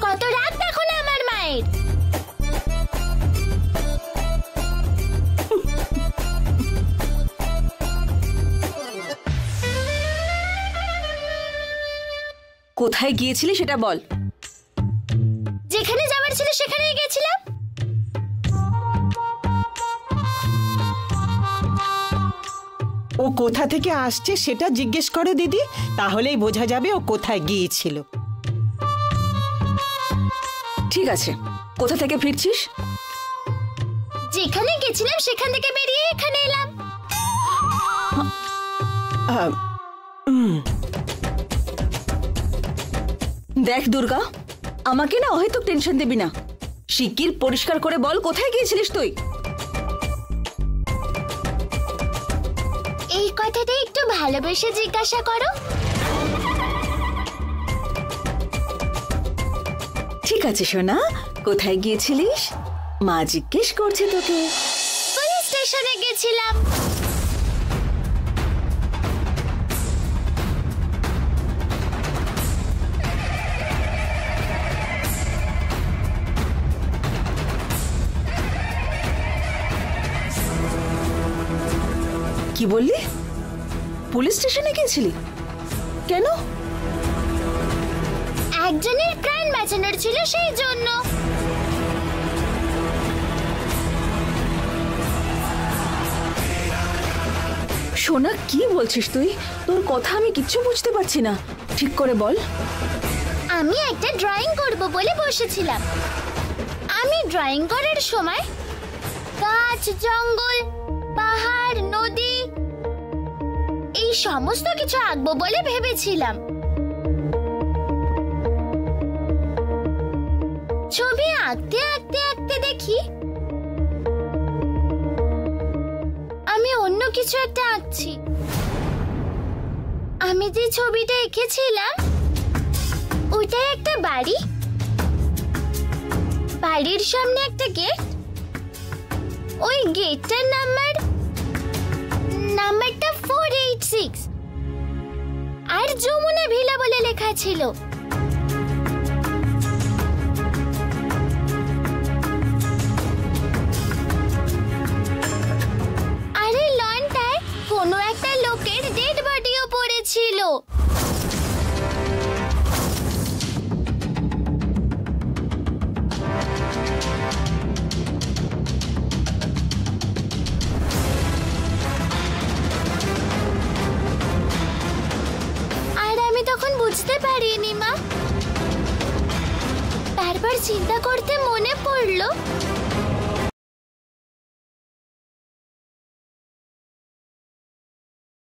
কত রাগ দেখো না আমার মায়ের। কোথায় গিয়েছিলি সেটা বল। যেখানে যাওয়ার ছিল সেখানেই গেছিলাম। ও কোথা থেকে আসছে সেটা জিজ্ঞেস করো দিদি, তাহলেই বোঝা যাবে ও কোথায় গিয়েছিল। ঠিক আছে, কোথা থেকে ফিরছিস? যেখানে গেছিলাম সেখান থেকে বেরিয়ে এখানে এলাম। দেখ দুর্গা, আমাকে না অহেতুক টেনশন দিবি না। শিগগির পরিষ্কার করে বল কোথায় গিয়েছিলিস তুই। এই কথাটা একটু ভালোবেসে জিজ্ঞাসা করো। ঠিক আছে সোনা, কোথায় গিয়েছিলিস? মা জিজ্ঞেস করছে তোকে। পুলিশ স্টেশনে গেছিলাম। কি বললি? পুলিশ স্টেশনে গিয়েছিলি কেন? একজনের প্রাণ বাঁচানোর ছিল, সেই জন্য। সোনা, কি বলছিস তুই? তোর কথা আমি কিচ্ছু বুঝতে পারছি না, ঠিক করে বল। আমি একটা ড্রয়িং করব বলে বসেছিলাম। আমি ড্রয়িং করার সময় গাছ, জঙ্গল, পাহাড়, নদী এই সমস্ত কিছু আঁকবো বলে ভেবেছিলাম। ছবি আঁকতে আঁকতে আঁকতে দেখি আমি অন্য কিছু একটা আঁকছি। আমি যে ছবিটা এঁকেছিলাম ওইটাই একটা বাড়ি, বাড়ির সামনে একটা গেট, ওই গেটটার নাম্বারটা 486 আর যমুনা ভিলা বলে লেখা ছিল। আর এই লনটায় কোনো একটা লোকের ডেড বডিও পড়েছিল। তখন বুঝতে পারিনি মা। তারপর চিন্তা করতে মনে পড়লো